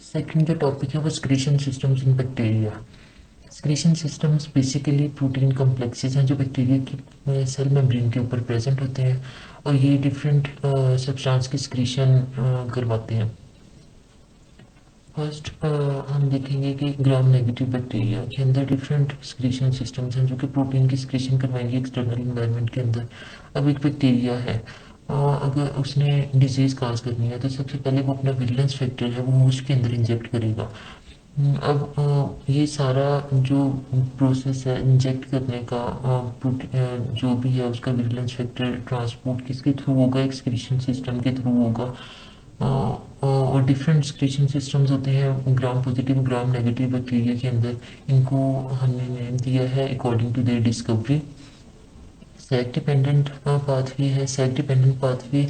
Second जो topic है वो secretion systems in bacteria. Secretion systems basically protein complexes हैं जो बैक्टीरिया की सेल मेम्ब्रेन के ऊपर प्रेजेंट होते हैं और ये डिफरेंट सब्सटेंस की स्क्रीशन करवाते हैं। फर्स्ट हम देखेंगे कि ग्राम नेगेटिव बैक्टीरिया के अंदर डिफरेंट स्क्रीशन सिस्टम्स हैं जो कि प्रोटीन की स्क्रीशन करवाएंगे एक्सटर्नल इन्वायरमेंट के अंदर। अब एक बैक्टीरिया है, अगर उसने डिजीज़ काज करनी है तो सबसे पहले वो अपना विजिलेंस फैक्टर है वो मूस्ट के अंदर इंजेक्ट करेगा। अब ये सारा जो प्रोसेस है इंजेक्ट करने का, जो भी है उसका विजिलेंस फैक्टर ट्रांसपोर्ट किसके थ्रू होगा, एक्सक्रीशन सिस्टम के थ्रू होगा। और डिफरेंट एक्सक्रीशन सिस्टम्स होते हैं gram positive gram negative bacteria के अंदर। इनको हमने नेम दिया है according to their discovery. Sec dependent pathway है। Sec dependent pathway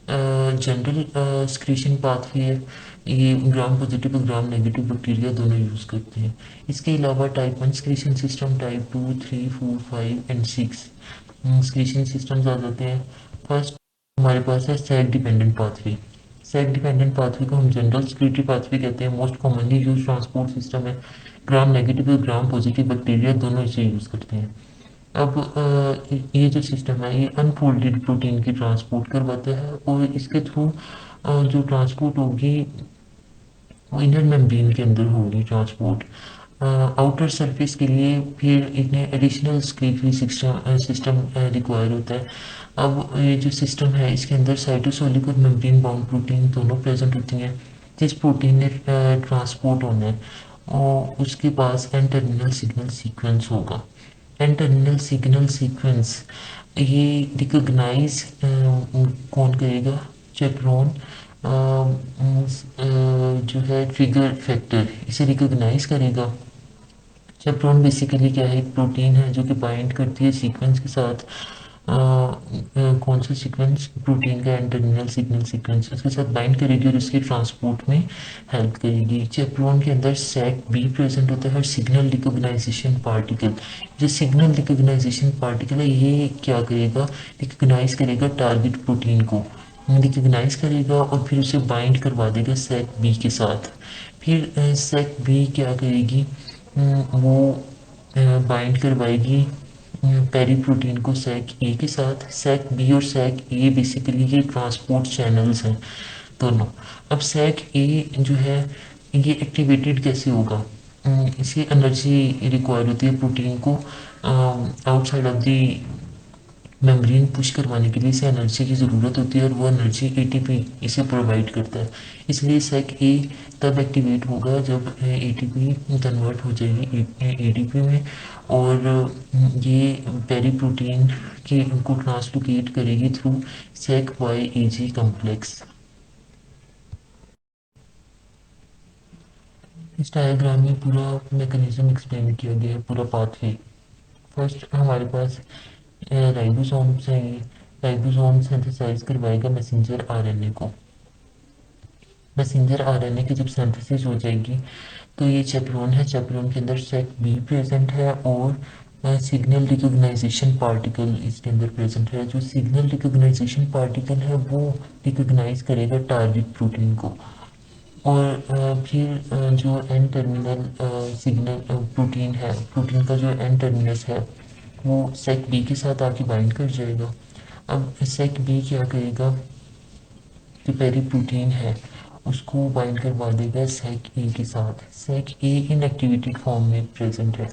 general secretion pathway है। ये ग्राम पॉजिटिव और ग्राम नेगेटिव बैक्टीरिया दोनों यूज़ करते हैं। इसके अलावा type 1 secretion system, type 2, 3, 4, 5 and 6 secretion systems आ जाते हैं। फर्स्ट हमारे पास है Sec dependent pathway. Sec dependent pathway को हम जनरल स्क्रीटरी पाथवे कहते हैं। Most commonly use transport system है। ग्राम नेगेटिव और ग्राम पॉजिटिव बैक्टीरिया दोनों इसे यूज़ करते हैं। अब ये जो सिस्टम है ये अनफोल्डेड प्रोटीन की ट्रांसपोर्ट करवाता है और इसके थ्रू जो ट्रांसपोर्ट होगी वो इनर मेम्ब्रेन के अंदर होगी ट्रांसपोर्ट। आउटर सरफेस के लिए फिर इन्हें एडिशनल स्क्रीटरी सिस्टम रिक्वायर होता है। अब ये जो सिस्टम है इसके अंदर साइटोसोलिक और मेम्ब्रेन बाउंड प्रोटीन दोनों प्रेजेंट होती हैं। जिस प्रोटीन ने ट्रांसपोर्ट होना है और उसके पास एन टर्मिनल सिग्नल सीक्वेंस होगा। एन टर्मिनल सिग्नल सीक्वेंस ये रिकॉग्नाइज कौन करेगा, चेपरॉन जो है ट्रिगर फैक्टर इसे रिकॉग्नाइज करेगा। चेपरॉन बेसिकली क्या है, एक प्रोटीन है जो कि बाइंड करती है सीक्वेंस के साथ। कौन सा सीक्वेंस, प्रोटीन का एन टर्मिनल सिग्नल सीक्वेंस उसके साथ बाइंड करेगी और उसके ट्रांसपोर्ट में हेल्प करेगी। चेपरॉन के अंदर सैक बी प्रेजेंट होता है और सिग्नल रिकॉग्नाइजेशन पार्टिकल। जो सिग्नल रिकॉग्नाइजेशन पार्टिकल है ये क्या करेगा, रिकॉग्नाइज करेगा टारगेट प्रोटीन को, रिकॉग्नाइज करेगा और फिर उसे बाइंड करवा देगा सैक बी के साथ। फिर सैक बी क्या करेगी, वो बाइंड करवाएगी पेरी प्रोटीन को सैक ए के साथ। सैक बी और सैक ए बेसिकली ये ट्रांसपोर्ट चैनल्स हैं दोनों। अब सैक ए जो है ये एक्टिवेटेड कैसे होगा, इसे एनर्जी रिक्वायर होती है प्रोटीन को outside of the membrane push करवाने के लिए इसे एनर्जी की ज़रूरत होती है और वो एनर्जी एटीपी इसे प्रोवाइड करता है। इसलिए सेक ए तब एक्टिवेट होगा जब एटीपी कन्वर्ट हो जाएगी एटीपी में और ये पेरी प्रोटीन के को ट्रांसलोकेट करेगी थ्रू सेक वाई ए जी कम्प्लेक्स। इस डायग्राम में पूरा मैकेनिज्म एक्सप्लेन किया गया है, पूरा पाथवे। फर्स्ट हमारे पास राइबोसोम्स हैं। ये राइबोसोम सिंथेसाइज करवाएगा मैसेंजर आरएनए को। मैसेंजर आरएनए की जब सिंथेसिस हो जाएगी तो ये चेपरॉन है, चेपरॉन के अंदर सेक बी प्रेजेंट है और सिग्नल रिकॉग्नाइजेशन पार्टिकल इसके अंदर प्रेजेंट है। जो सिग्नल रिकॉग्नाइजेशन पार्टिकल है वो रिकॉग्नाइज करेगा टारगेट प्रोटीन को और फिर जो एन टर्मिनल सिग्नल प्रोटीन है, प्रोटीन का जो एन टर्मिनस है वो सेक बी के साथ आके बाइंड कर जाएगा। अब सेक बी क्या करेगा, जो पेरी प्रोटीन है उसको बाइंड करवा देगा सेक ए के साथ। सेक ए इनएक्टिवेटेड फॉर्म में प्रेजेंट है।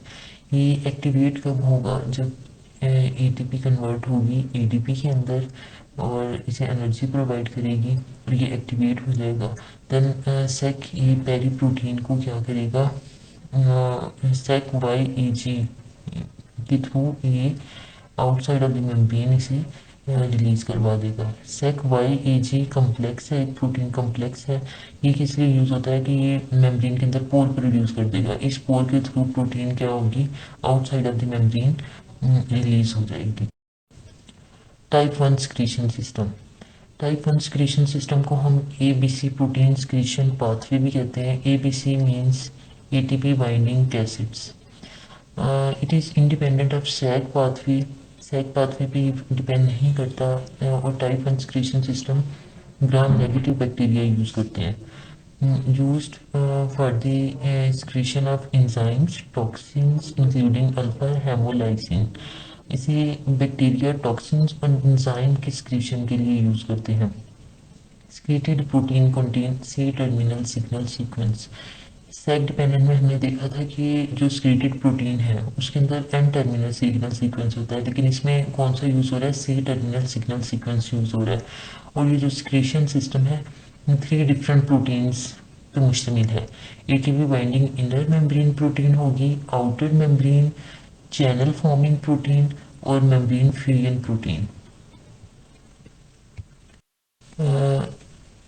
ये एक्टिवेट कब होगा, जब एटीपी कन्वर्ट होगी एडीपी के अंदर और इसे एनर्जी प्रोवाइड करेगी और ये एक्टिवेट हो जाएगा। देन सेक ए पेरी प्रोटीन को क्या करेगा, सेक वाई ए जी के थ्रू ये आउटसाइड ऑफ द मेम्ब्रेन इसे रिलीज करवा देगा। सेक वाई ए जी कम्प्लेक्स है, एक प्रोटीन कम्प्लेक्स है। ये किस लिए यूज़ होता है कि ये मेम्ब्रेन के अंदर पोर प्रोड्यूस कर देगा। इस पोर के थ्रू प्रोटीन क्या होगी, outside of the membrane release हो जाएगी। Type 1 secretion system. Type 1 secretion system को हम A B C protein secretion pathway भी कहते हैं। A B C means ATP binding cassettes. It is independent of Sec pathway. Sec pathway पे depend नहीं करता और type 1 secretion system gram negative bacteria use करते हैं। used for the excretion of enzymes, toxins, including alpha hemolysin. इसे bacteria toxins और enzyme के secretion के लिए यूज करते हैं। Secreted protein contain C-terminal signal sequence। सेक डिपेंडेंट में हमने देखा था कि जो secreted प्रोटीन है उसके अंदर एन टर्मिनल सिग्नल सीक्वेंस होता है, लेकिन इसमें कौन सा यूज़ हो रहा है, C terminal signal sequence use हो रहा है। और ये जो सिक्रेशन सिस्टम है 3 डिफरेंट प्रोटीन्स पे मुश्तमिल है। ATP binding inner membrane protein होगी, outer membrane channel forming protein और membrane fusion protein.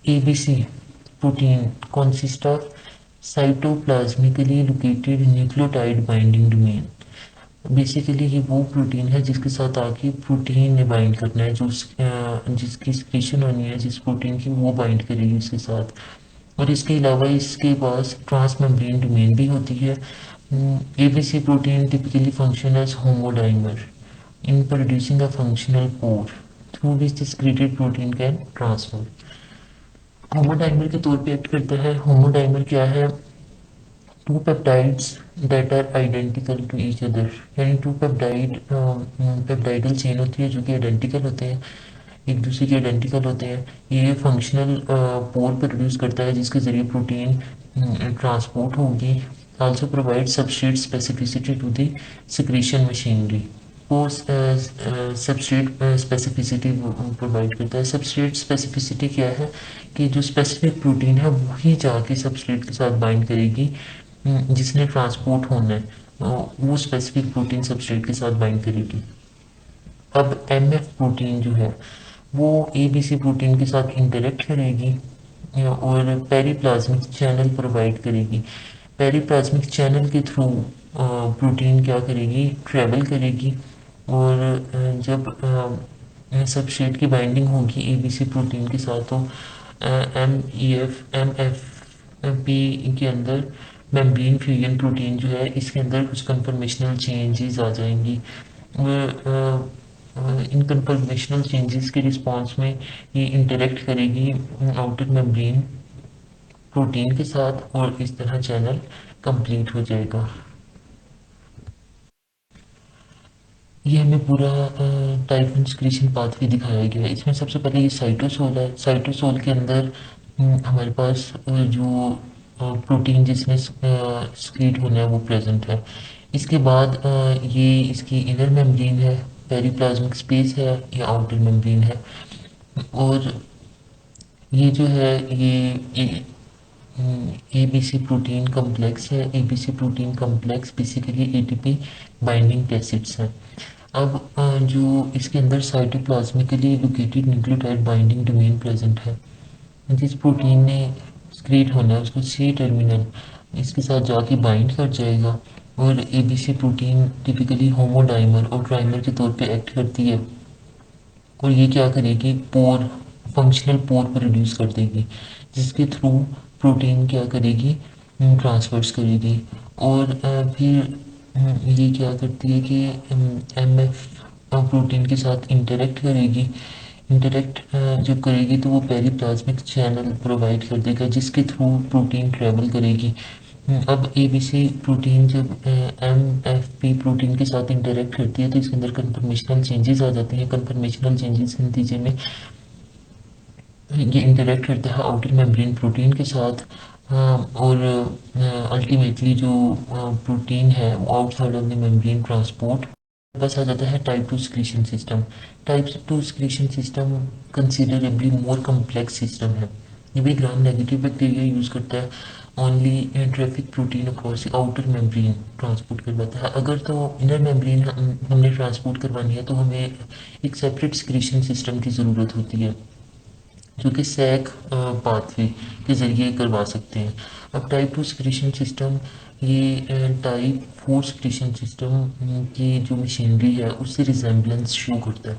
ABC protein consists of cytoplasmically located nucleotide binding domain। Basically ये वो प्रोटीन है जिसके साथ आके प्रोटीन ने बाइंड करना है, जो जिसकी सिक्रीशन होनी है जिस प्रोटीन की, वो बाइंड करेगी उसके साथ। और इसके अलावा इसके पास ट्रांसमेम्ब्रेन डोमेन भी होती है। ABC protein typically function as homodimer in producing a functional pore through which the secreted protein can transfer. Homodimer के तौर पे एक्ट करता है। होमोडाइमर क्या है, two peptides that are identical to each other, यानी टू पेप्टाइडल चेन होती है जो कि आइडेंटिकल होते हैं, एक दूसरे के आइडेंटिकल होते हैं। ये फंक्शनल पोर प्रोड्यूस करता है जिसके ज़रिए प्रोटीन ट्रांसपोर्ट होगी। Also provide substrate specificity to the secretion machinery. वो सबस्ट्रेट स्पेसिफिसिटी प्रोवाइड करता है। सबस्ट्रेट स्पेसिफिसिटी क्या है कि जो स्पेसिफिक प्रोटीन है वही जाके सबस्ट्रेट के साथ बाइंड करेगी जिसने ट्रांसपोर्ट होना है, वो स्पेसिफिक प्रोटीन सबस्ट्रेट के साथ बाइंड करेगी। अब MF प्रोटीन जो है वो ABC प्रोटीन के साथ इंटरेक्ट करेगी और पेरीप्लाज्मिक चैनल प्रोवाइड करेगी। पेरीप्लाज्मिक चैनल के थ्रू प्रोटीन क्या करेगी, ट्रेवल करेगी। और जब सबस्ट्रेट की बाइंडिंग होगी ABC प्रोटीन के साथ तो MFP के अंदर मेम्ब्रेन फ्यूजन प्रोटीन जो है इसके अंदर कुछ कन्फर्मेशनल चेंजेस आ जाएंगी। इन कन्फर्मेशनल चेंजेस के रिस्पॉन्स में ये इंटरेक्ट करेगी आउटर मेम्ब्रेन प्रोटीन के साथ और इस तरह चैनल कंप्लीट हो जाएगा। ये हमें पूरा टाइप वन सिक्रीशन पाथवे दिखाया गया है। इसमें सबसे पहले ये साइटोसोल है। साइटोसोल के अंदर हमारे पास जो प्रोटीन जिसमें सिक्रीट होना है वो प्रेजेंट है। इसके बाद ये इसकी इनर मेम्ब्रेन है, पेरीप्लाज्मिक स्पेस है या आउटर मेम्ब्रेन है। और ये जो है ये ABC प्रोटीन कम्प्लेक्स है। ABC protein complex basically ATP binding acids हैं। अब जो इसके अंदर cytoplasmically located nucleotide binding domain present है, जिस प्रोटीन ने सक्रीट होना है उसको C टर्मिनल इसके साथ जाके बाइंड कर जाएगा। और ABC प्रोटीन टिपिकली होमोडाइमर और ट्राइमर के तौर पे एक्ट करती है और ये क्या करेगी, पोर फंक्शनल पोर प्रोड्यूस कर देगी जिसके थ्रू प्रोटीन क्या करेगी, ट्रांसफर्स करेगी। और फिर ये क्या करती है कि MF प्रोटीन के साथ इंटरेक्ट करेगी। इंटरेक्ट जब करेगी तो वो पेरीप्लाज्मिक चैनल प्रोवाइड कर देगा जिसके थ्रू प्रोटीन ट्रेवल करेगी। अब ABC प्रोटीन जब MFP प्रोटीन के साथ इंटरेक्ट करती है तो इसके अंदर कन्फर्मेशनल चेंजेस आ जाते हैं। कन्फर्मेशनल चेंजेस के नतीजे में ये इंटरेक्ट करता है आउटर मेम्ब्रेन प्रोटीन के साथ। और अल्टीमेटली जो प्रोटीन है वो outside of the membrane transport बस आ जाता है type 2 secretion system. Type 2 secretion system considerably more complex system है। ये भी ग्राम नेगेटिव बैक्टीरिया यूज़ करता है। Only traffic protein across outer membrane transport करवाता है। अगर तो इनर मेम्ब्रेन हमने ट्रांसपोर्ट करवानी है तो हमें एक सेपरेट सिक्रीशन सिस्टम की ज़रूरत होती है जो कि सैक पाथवे के ज़रिए करवा सकते हैं। अब टाइप 2 सिक्रीशन सिस्टम ये टाइप 4 सिक्रीशन सिस्टम की जो मशीनरी है उससे रिजेम्बलेंस शो करता है।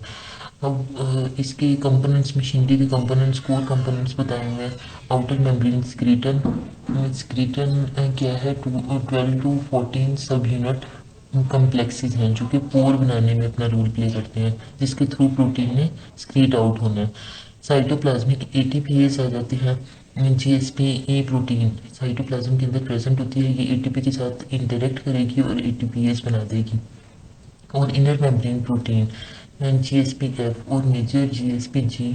अब इसके कंपोनेंट्स, मशीनरी के कंपोनेंट्स, कोर कंपोनेंट्स बताएंगे। Outer membrane secretin. स्क्रीटन क्या है, 12 to 14 सब यूनिट कम्प्लेक्सेस हैं जो कि पोर बनाने में अपना रोल प्ले करते हैं जिसके थ्रू प्रोटीन ने स्क्रीट आउट होना है। साइटोप्लाज्मिक ATPase आ जाते हैं GSP-A प्रोटीन साइटोप्लाज्म के अंदर प्रेजेंट होती है। ये एटीपी के साथ इंटरेक्ट करेगी और एटीपीएस बना देगी। और इनर मेम्ब्रेन प्रोटीन GSP-F और मेजर GSP-G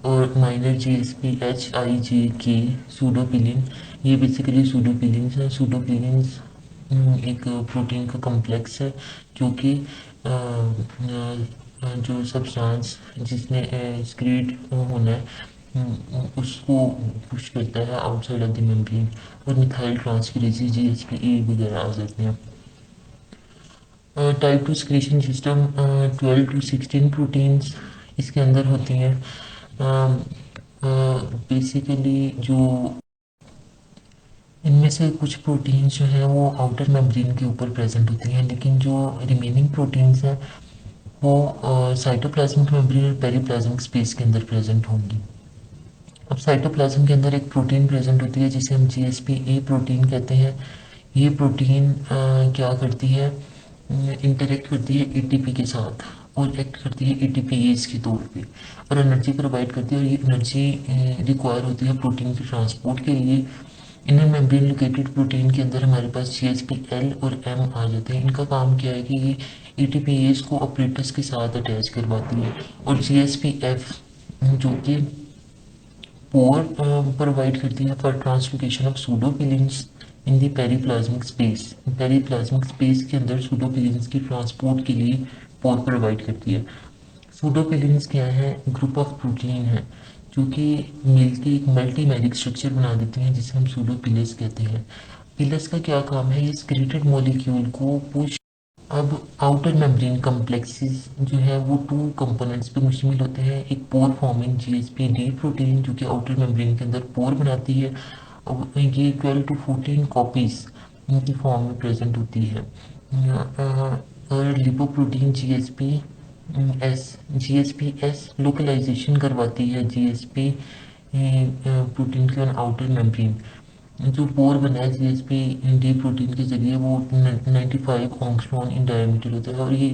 और माइनर GSP-H-I-J-K सूडोपिलिन, ये बेसिकली सूडोपिलिन्स हैं। सूडोपिलिन्स एक प्रोटीन का कॉम्प्लेक्स है जो कि जो सब्सटेंस जिसने एक्सक्रीट होना है उसको पुश करता है आउटसाइड ऑफ द मेम्ब्रेन, और मिथाइल ट्रांसफरेजेस GSP-A वगैरह आ जाते हैं। Type two secretion system 12 to 16 proteins इसके अंदर होती हैं। बेसिकली जो इनमें से कुछ प्रोटीन्स जो हैं वो आउटर मेम्ब्रेन के ऊपर प्रेजेंट होती हैं, लेकिन जो रिमेनिंग प्रोटीन्स हैं वो साइटोप्लाज्मिक मेम्ब्रेन और पेरिप्लाज्मिक स्पेस के अंदर प्रेजेंट होंगी। अब साइटोप्लाज्म के अंदर एक प्रोटीन प्रेजेंट होती है जिसे हम GSP-A प्रोटीन कहते हैं। ये प्रोटीन क्या करती है, इंटरेक्ट करती है एटीपी के साथ और एक्ट करती है एटीपीएस के तौर पे, और एनर्जी प्रोवाइड करती है। और ये एनर्जी रिक्वायर होती है प्रोटीन के ट्रांसपोर्ट के लिए। इनर मेम्ब्रेन लोकेटेड प्रोटीन के अंदर हमारे पास GSP-L और M आ जाते हैं। इनका काम क्या है कि ये एटीपीएस को ऑपरेटर्स के साथ अटैच करवाती है। और GSP-F जो कि पोर प्रोवाइड करती है for translocation of pseudopilins in the periplasmic space. Periplasmic space के अंदर सूडोपिलिन्स की ट्रांसपोर्ट के लिए पोर प्रोवाइड करती है। सूडोपिलिन्स क्या है, ग्रुप ऑफ प्रोटीन है जो कि मिलकर एक मल्टीमेरिक स्ट्रक्चर बना देते हैं जिसे हम सूडोपिलस कहते हैं। पिलस का क्या काम है, ये स्केलेटल मॉलिक्यूल को पुश। अब आउटर मेम्ब्रेन कम्प्लेक्सेस जो है वो टू कंपोनेंट्स पे मुश्तमिल होते हैं। एक पोर फॉर्मिंग GSP-D प्रोटीन जो कि आउटर मेम्ब्रेन के अंदर पोर बनाती है, और ये 12 टू 14 कॉपीज इनकी फॉर्म में प्रेजेंट होती है। और लिपोप्रोटीन GSP-S लोकलाइजेशन करवाती है GSP प्रोटीन के ऑन आउटर मेम्ब्रेन। जो पोर बना है GSP-D प्रोटीन के जरिए वो 95 एंगस्ट्रॉम इन डायमीटर होता है। और ये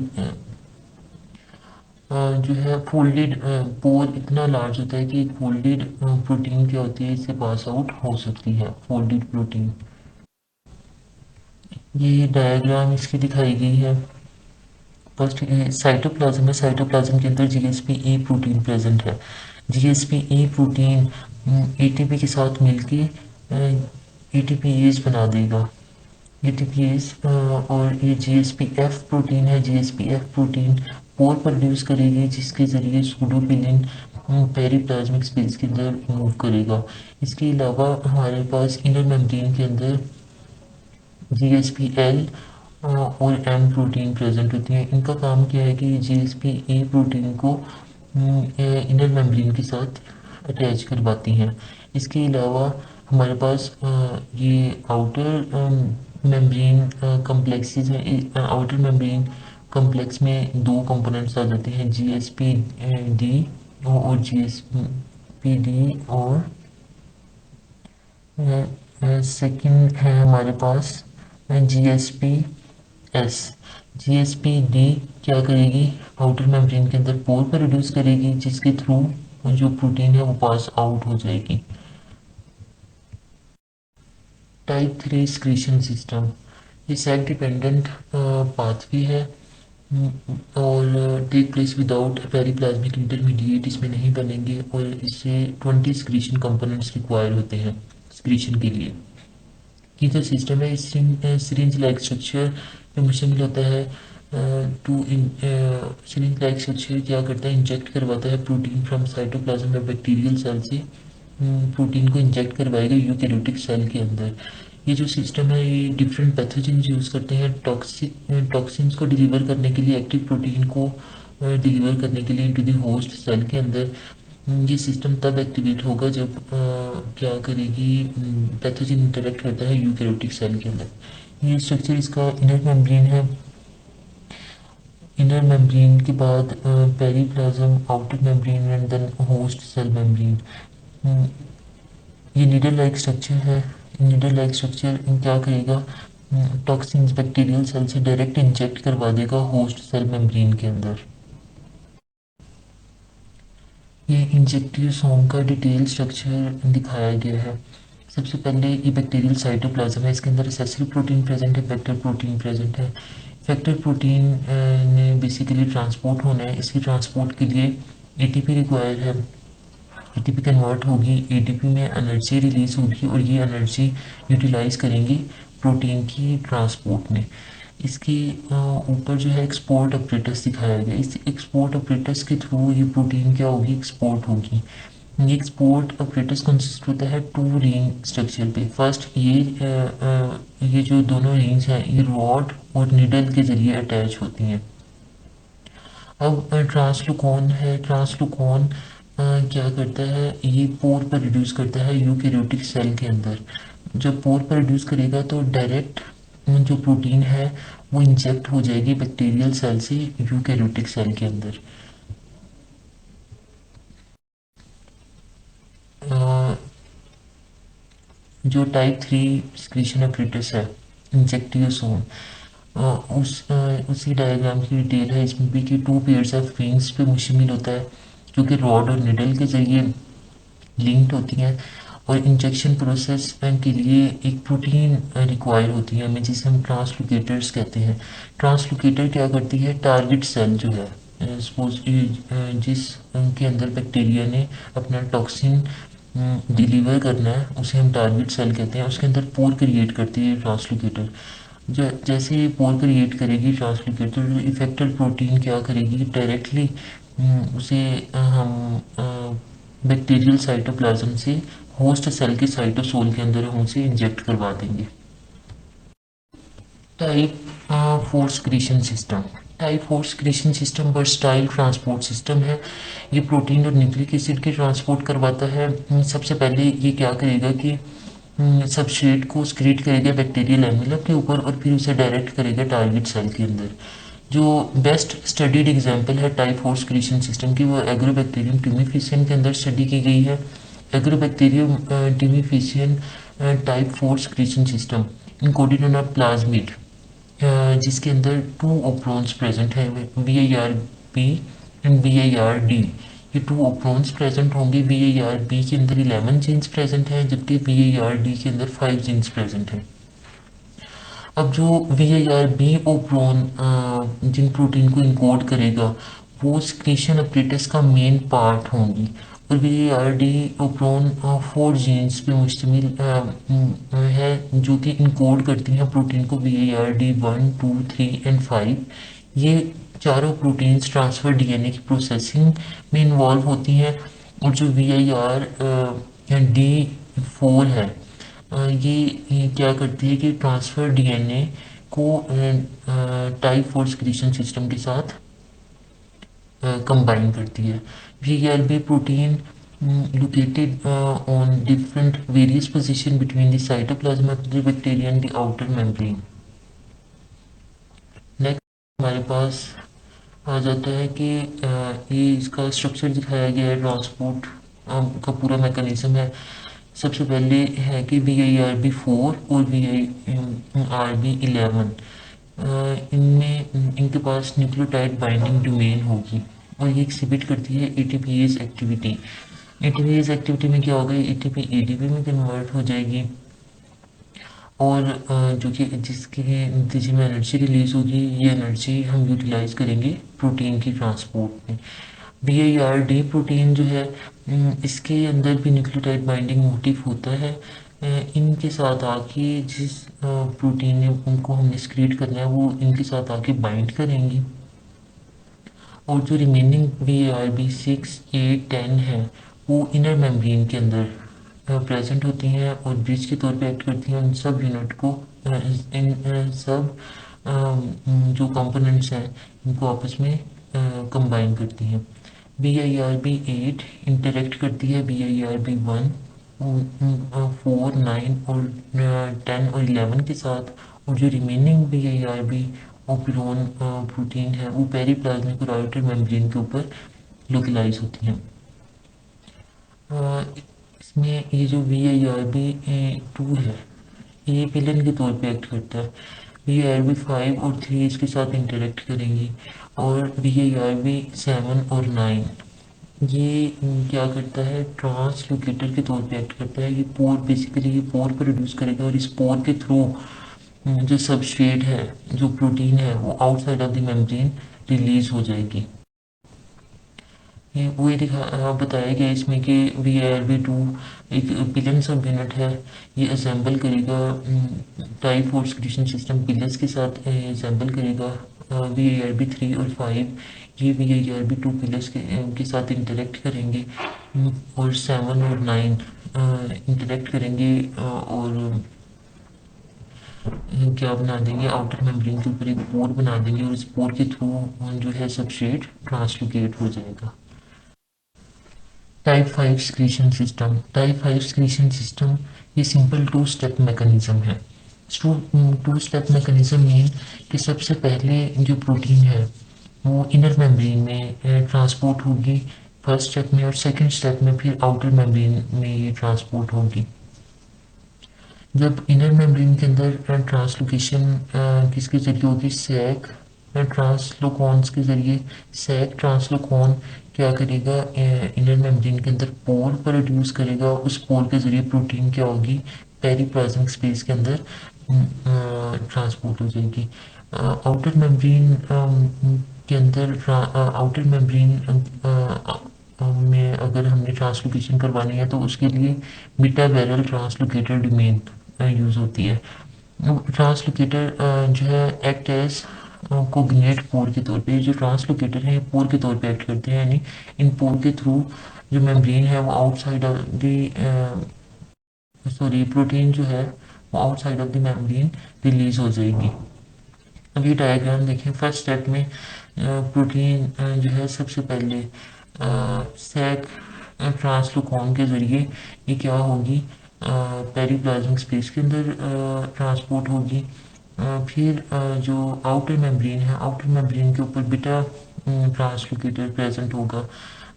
जो है फोल्डेड पोर इतना लार्ज होता है कि एक फोल्डेड प्रोटीन क्या होती है इससे पास आउट हो सकती है, फोल्डेड प्रोटीन। ये डायग्राम इसकी दिखाई गई है। फर्स्ट साइटोप्लाज्म है, साइटोप्लाज्म के अंदर GSP-A प्रोटीन प्रेजेंट है। GSP-A प्रोटीन एटीपी के साथ मिलके एटीपीएस बना देगा, एटीपीएस। और ये GSP-F प्रोटीन है, GSP-F प्रोटीन पोर प्रोड्यूस करेगी जिसके ज़रिए सूडोपिलिन पेरीप्लाज्मिक स्पेस के अंदर मूव करेगा। इसके अलावा हमारे पास इनर मेम्ब्रेन के अंदर GSP-L और M प्रोटीन प्रेजेंट होती हैं। इनका काम क्या है कि GSP-A प्रोटीन को इनर मेम्ब्रेन के साथ अटैच करवाती हैं। इसके अलावा हमारे पास ये आउटर मेम्ब्रेन कम्प्लेक्सेस हैं। आउटर मेम्ब्रेन कम्प्लेक्स में दो कंपोनेंट्स आ जाते हैं, GSP-D और GSP-D और सेकंड है हमारे पास GSP-S। GSP-D क्या करेगी, आउटर मेम्ब्रेन के अंदर पोर प्रोड्यूस करेगी जिसके थ्रू जो प्रोटीन है वो पास आउट हो जाएगी। टाइप 3 सिक्रीशन सिस्टम, ये सेल डिपेंडेंट पाथवे है और take place without periplasmic intermediate इसमें नहीं बनेंगे, और इससे 20 सिक्रीशन कंपोनेंट्स रिक्वायर होते हैं सिक्रीशन के लिए। ये जो सिस्टम है इस सिरिंज लाइक स्ट्रक्चर पे मुश्तमिल होता है। सिरिंज लाइक स्ट्रक्चर क्या करता है, इंजेक्ट करवाता है प्रोटीन फ्रॉम साइटोप्लाज्म में बैक्टीरियल सेल से प्रोटीन को इंजेक्ट करवाएगा यूकैरियोटिक सेल के अंदर। ये जो सिस्टम है ये डिफरेंट पैथोजेंस यूज़ करते हैं टॉक्सिन्स को डिलीवर करने के लिए, एक्टिव प्रोटीन को डिलीवर करने के लिए इनटू द होस्ट सेल के अंदर। ये सिस्टम तब एक्टिवेट होगा जब क्या करेगी, पैथोजन इंटरेक्ट करता है यूकैरियोटिक सेल के अंदर। ये स्ट्रक्चर इसका इनर मेम्ब्रेन है। इनर मेम्ब्रेन के बाद periplasm, outer membrane and then host cell membrane. ये नीडल लाइक स्ट्रक्चर है। नीडल लाइक स्ट्रक्चर क्या करेगा, टॉक्सिन्स बैक्टीरियल सेल से डायरेक्ट इंजेक्ट करवा देगा होस्ट सेल मेम्ब्रेन के अंदर। ये इंजेक्टियोसोम का डिटेल स्ट्रक्चर दिखाया गया है। सबसे पहले ये बैक्टीरियल साइटोप्लाज्म है, इसके अंदर एसेसिल प्रोटीन प्रेजेंट है, फैक्टर प्रोटीन प्रेजेंट है। फैक्टर प्रोटीन ने बेसिकली ट्रांसपोर्ट होना है, इसकी ट्रांसपोर्ट के लिए एटीपी रिक्वायर है। एटीपी कन्वर्ट होगी, एटीपी में एनर्जी रिलीज होगी और ये एनर्जी यूटिलाइज करेंगी प्रोटीन की ट्रांसपोर्ट में। इसके ऊपर जो है एक्सपोर्ट अपरेटस दिखाया गया, इस एक्सपोर्ट अपरेटस के थ्रू ये प्रोटीन क्या होगी, एक्सपोर्ट होगी। ये एक्सपोर्ट अपरेटस कंसिस्ट होता है टू रिंग स्ट्रक्चर पे। फर्स्ट ये जो दोनों रिंग्स हैं ये रॉड और निडल के जरिए अटैच होती हैं। अब ट्रांसलुकॉन है, ट्रांसलुकॉन क्या करता है, ये पोर पर रिड्यूस करता है यूकैरियोटिक सेल के अंदर। जब पोर पर रिड्यूस करेगा तो डायरेक्ट जो प्रोटीन है वो इंजेक्ट हो जाएगी बैक्टीरियल सेल से यूकैरियोटिक सेल के अंदर। अ, जो टाइप 3 सिक्रीशन apparatus है इंजेक्टियोसोम, उसी डायग्राम की डिटेल है इसमें भी कि टू पेयर्स ऑफ विंग्स पे मुश्तमिल होता है जो कि रॉड और निडल के जरिए लिंक्ड होती हैं। और इंजेक्शन प्रोसेस के लिए एक प्रोटीन रिक्वायर होती है हमें, जिसे हम ट्रांसलोकेटर्स कहते हैं। ट्रांसलोकेटर क्या करती है, टारगेट सेल जो है सपोज जिस के अंदर बैक्टीरिया ने अपना टॉक्सिन डिलीवर करना है उसे हम टारगेट सेल कहते हैं, उसके अंदर पोर क्रिएट करती है ट्रांसलोकेटर। जैसे ये पोर क्रिएट करेगी ट्रांसलोकेटर, जो इफेक्टेड प्रोटीन क्या करेगी डायरेक्टली उसे हम बैक्टीरियल साइटोप्लाज्म से होस्ट सेल के साइटोसोल के अंदर हम उसे इंजेक्ट करवा देंगे। Type 4 secretion system, type 4 secretion system versatile transport system है। ये प्रोटीन और न्यूक्लिक एसिड के ट्रांसपोर्ट करवाता है। सबसे पहले ये क्या करेगा कि सबस्ट्रेट को स्क्रीट करेगा बैक्टीरियल एमिलम के ऊपर और फिर उसे डायरेक्ट करेगा टारगेट सेल के अंदर। जो बेस्ट स्टडीड एग्जांपल है टाइप 4 सिक्रीशन सिस्टम की वो एग्रोबैक्टीरियम ट्यूमिफिशियन के अंदर स्टडी की गई है। Agrobacterium tumefaciens type 4 secretion system encoded on a plasmid, जिसके अंदर टू ओप्रोन्स प्रेजेंट हैं, VAR-B एंड VAR-D। ये टू ओप्रोन्स प्रेजेंट होंगे, VAR-B के अंदर 11 जीन्स प्रेजेंट हैं जबकि VAR-D के अंदर 5 जीन्स प्रेजेंट हैं। अब जो VAR-B ओप्रोन जिन प्रोटीन को इनकोड करेगा वो सिक्रीशन अपरेटस का मेन पार्ट होंगी, और VAR-D ओप्रोन 4 जीन्स पे मुश्तमिल है जो कि इनकोड करती हैं प्रोटीन को VAR-D 1, 2, 3 एंड 5। ये चारों प्रोटीन्स ट्रांसफर डीएनए की प्रोसेसिंग में इन्वॉल्व होती हैं। और जो VAR-D4 है, ये क्या करती है कि ट्रांसफर डीएनए को टाइप 4 सिक्रीशन सिस्टम के साथ कंबाइन करती है। VAR-B protein located on different various position between the cytoplasm of the bacteria and the outer membrane. Next हमारे पास आ जाता है कि ये इसका स्ट्रक्चर दिखाया गया है, ट्रांसपोर्ट का पूरा मैकेनिज्म है। सबसे पहले है कि VAR-B4 और VAR-B11, इनमें इनके पास न्यूक्लियोटाइड बाइंडिंग डोमेन होगी और ये एक्सिबिट करती है ATPase एक्टिविटी। ATPase एक्टिविटी में क्या होगा, ATP ADP में कन्वर्ट हो जाएगी और जो कि जिसके नतीजे में एनर्जी रिलीज होगी, ये एनर्जी हम यूटिलाइज करेंगे प्रोटीन की ट्रांसपोर्ट में। VAR-D प्रोटीन जो है इसके अंदर भी न्यूक्लियोटाइड बाइंडिंग मोटिव होता है। इनके साथ आके जिस प्रोटीन ने उनको हमने स्क्रीट करना है वो इनके साथ आके बाइंड करेंगी। और जो रिमेनिंग VAR-B6, 8, 10 है वो इनर मेम्ब्रेन के अंदर प्रेजेंट होती हैं और ब्रिज के तौर पे एक्ट करती हैं उन सब यूनिट को, इन सब जो कंपोनेंट्स हैं इनको आपस में कंबाइन करती हैं। VAR-B8 इंटरेक्ट करती है VAR-B1, 4, 9 और 10 और 11 के साथ। और जो रिमेनिंग VAR-B ओपिरोन प्रोटीन है वो पेरीप्लाज्मिक और आउटर मेम्ब्रेन के ऊपर लोकलाइज होती हैं। इसमें ये जो VAR-B2 है ये विलन के तौर पे एक्ट करता है। VAR-B5 और 3 इसके साथ इंटरेक्ट करेंगी और VAR-B7 और 9 ये क्या करता है, ट्रांसलोकेटर के तौर पे एक्ट करता है। ये पोर, बेसिकली ये पोर प्रोड्यूस करेगा और इस पोर के थ्रू जो सबस्ट्रेट है, जो प्रोटीन है, वो outside of the membrane release हो जाएगी। ये वही बताया गया इसमें कि VARB2 एक पिलन सब यूनिट है। ये असेंबल करेगा type four secretion system pillars के साथ असेंबल करेगा। VARB3 और 5 ये VARB2 पिलस के साथ इंटरेक्ट करेंगे। और 7 और 9 इंटरेक्ट करेंगे और क्या बना देंगे, आउटर मेम्ब्रेन के ऊपर एक पोर बना देंगे और इस पोर के थ्रू जो है सबस्ट्रेट ट्रांसलोकेट हो जाएगा। Type 5 secretion system. Type 5 secretion system ये सिंपल टू स्टेप मैकेनिज्म है। टू स्टेप मैकेनिज्म मीन कि सबसे पहले जो प्रोटीन है वो इनर मेम्ब्रेन में ट्रांसपोर्ट होगी फर्स्ट स्टेप में, और सेकंड स्टेप में फिर आउटर मेम्ब्रेन में ये ट्रांसपोर्ट होगी। जब इनर मेम्ब्रेन के अंदर ट्रांसलोकेशन किसके जरिए होगी, सैक ट्रांसलोकॉन्स के जरिए। सैक ट्रांसलोकॉन क्या करेगा, इनर मेम्ब्रेन के अंदर पोर प्रोड्यूस करेगा। उस पोर के जरिए प्रोटीन क्या होगी, पेरीप्लाज्मिक स्पेस के अंदर ट्रांसपोर्ट हो जाएगी। आउटर मेम्ब्रेन के अंदर आउटर मेम्ब्रेन में अगर हमने ट्रांसलोकेशन करवानी है तो उसके लिए बीटा बैरल ट्रांसलोकेटर डोमेन यूज़ होती है। ट्रांसलोकेटर जो है एक्ट एज कोऑर्डिनेट पोर के तौर पे। जो ट्रांसलोकेटर हैं पोर के तौर पे एक्ट करते हैं, यानी इन पोर के थ्रू जो मेम्ब्रेन है वो outside of the sorry protein जो है वो outside of the membrane release हो जाएगी। अब ये डायग्राम देखें, फर्स्ट स्टेप में प्रोटीन जो है सबसे पहले सैक ट्रांसलोकॉन के ज़रिए ये क्या होगी, पेरीप्लाज्मिक स्पेस के अंदर ट्रांसपोर्ट होगी। फिर जो आउटर मेम्ब्रेन है, आउटर मेम्ब्रेन के ऊपर बीटा ट्रांसलोकेटर प्रेजेंट होगा,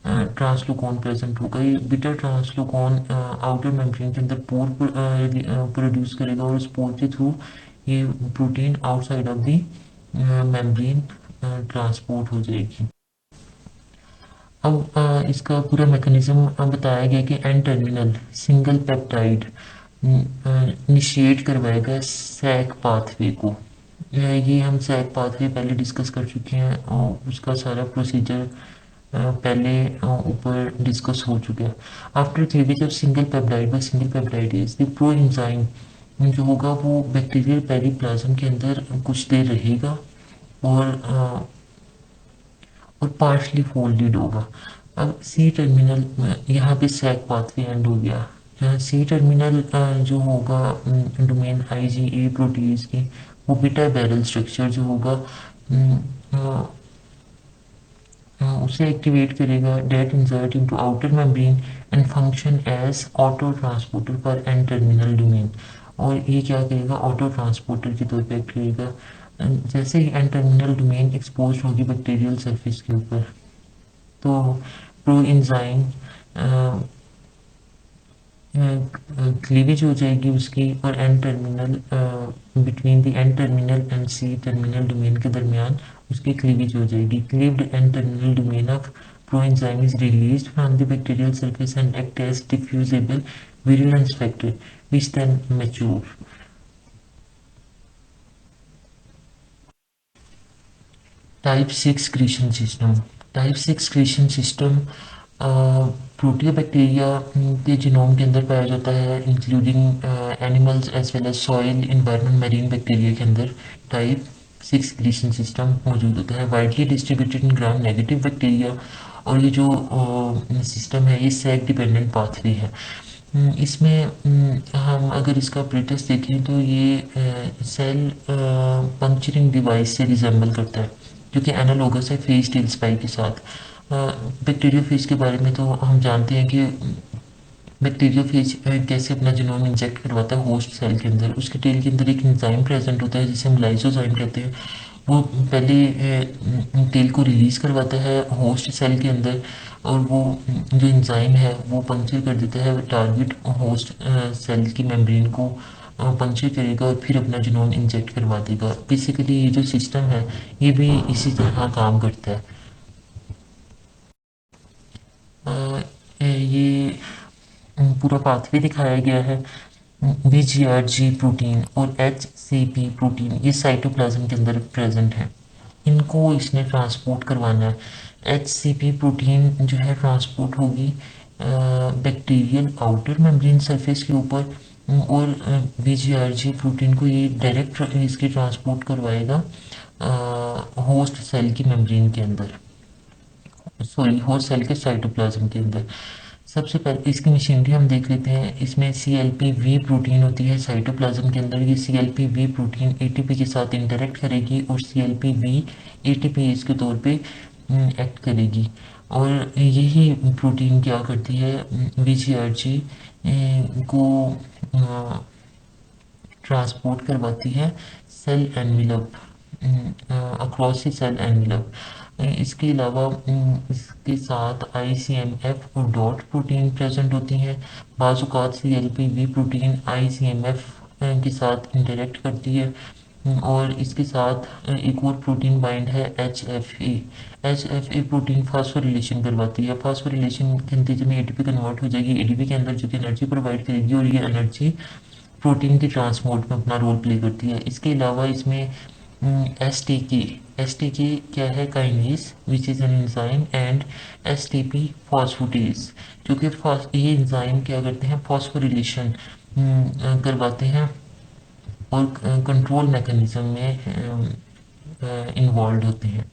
ट्रांसलोकॉन प्रेजेंट होगा। ये बीटा ट्रांसलोकॉन आउटर मेम्ब्रेन के अंदर पोर प्रोड्यूस करेगा और उस पोर के थ्रू ये protein outside of the membrane transport हो जाएगी। अब इसका पूरा मैकेनिज्म बताया गया कि N terminal signal peptide initiate करवाएगा सैक पाथवे को। ये हम सैक पाथवे पहले डिस्कस कर चुके हैं और उसका सारा प्रोसीजर पहले ऊपर डिस्कस हो चुका है। After cleavage of single peptide by single peptidase the pro enzyme जो होगा वो बैक्टीरियल पेरीप्लाज्म के अंदर कुछ देर रहेगा और पार्शली फोल्डेड होगा। अब सी टर्मिनल यहाँ पे सैक पाथवे एंड हो गया। जहाँ सी टर्मिनल जो होगा डोमेन IgA प्रोटीज की, वो बीटा बैरल स्ट्रक्चर जो होगा उसे एक्टिवेट करेगा, that insert into outer membrane and function as autotransporter for N terminal domain. और ये क्या करेगा, ऑटो ट्रांसपोर्टर के तौर पे एक्ट करेगा। जैसे ही एन टर्मिनल डोमेन एक्सपोज होगी बैक्टीरियल सरफेस के ऊपर, तो प्रो एंजाइम क्लीवेज हो जाएगी उसकी, और N terminal between the N terminal and C terminal domain के दरमियान उसकी क्लीवेज हो जाएगी। Cleaved N terminal domain of proenzyme is released from the bacterial surface and act as diffusible virulence factor which then mature. Type 6 secretion system. Type 6 secretion system proteobacteria के genome के अंदर पाया जाता है, including animals as well as soil environment marine bacteria के अंदर type 6 secretion system मौजूद होता है। Widely distributed in gram negative bacteria, और ये जो सिस्टम है ये सैक डिपेंडेंट पाथवे है। इसमें हम अगर इसका अपरेटस देखें तो ये सेल पंक्चरिंग डिवाइस से रिजेंबल करता है, जो कि एनालोगस है फेज टेल स्पाइक के साथ। बैक्टीरियोफेज के बारे में तो हम जानते हैं कि बैक्टीरियोफेज कैसे अपना जीनोम इंजेक्ट करवाता है होस्ट सेल के अंदर। उसके टेल के अंदर एक एंजाइम प्रेजेंट होता है जिसे हम लाइसोजाइम कहते हैं। वो पहले टेल को रिलीज़ करवाता है होस्ट सेल के अंदर, और वो जो एंजाइम है वो पंक्चर कर देता है टारगेट होस्ट सेल की मेम्ब्रेन को, पंक्चर करेगा और फिर अपना जीनोम इंजेक्ट करवा देगा। बेसिकली ये जो सिस्टम है ये भी इसी तरह काम करता है। ये पूरा पाथवे दिखाया गया है। VGRG प्रोटीन और HCP प्रोटीन ये साइटोप्लाज्म के अंदर प्रेजेंट हैं। इनको इसने ट्रांसपोर्ट करवाना है। HCP प्रोटीन जो है ट्रांसपोर्ट होगी बैक्टीरियल आउटर मेम्ब्रेन सरफेस के ऊपर, और VGRG प्रोटीन को ये डायरेक्ट इसकी ट्रांसपोर्ट करवाएगा होस्ट सेल की मेम्ब्रेन के अंदर, सॉरी होस्ट सेल के साइटोप्लाज्म के अंदर। सबसे पहले इसकी मशीनरी हम देख लेते हैं। इसमें CLPV प्रोटीन होती है साइटोप्लाज्म के अंदर। ये CLPV प्रोटीन ATP के साथ इंटरेक्ट करेगी और CLPV ATPase के तौर पे एक्ट करेगी, और यही प्रोटीन क्या करती है, VGRG को ट्रांसपोर्ट करवाती है cell envelope, across the cell envelope. इसके अलावा इसके साथ ICMF और डॉट प्रोटीन प्रेजेंट होती हैं। बाज़ औक़ात CLPV प्रोटीन ICMF के साथ इंटरेक्ट करती है, और इसके साथ एक और प्रोटीन बाइंड है HFA। HFA प्रोटीन फास्फोरिलेशन करवाती है। फास्फोरिलेशन के नतीजे में ATP कन्वर्ट हो जाएगी ADP के अंदर, जो कि एनर्जी प्रोवाइड करेगी, और ये एनर्जी प्रोटीन के ट्रांसपोर्ट में अपना रोल प्ले करती है। इसके अलावा इसमें एस टी के क्या है, kinase which is an enzyme, and STP phosphatase, जो कि ये एंजाइम क्या करते हैं, फॉस्फोरिलेशन करवाते हैं और कंट्रोल मैकेनिज्म में इन्वॉल्व होते हैं।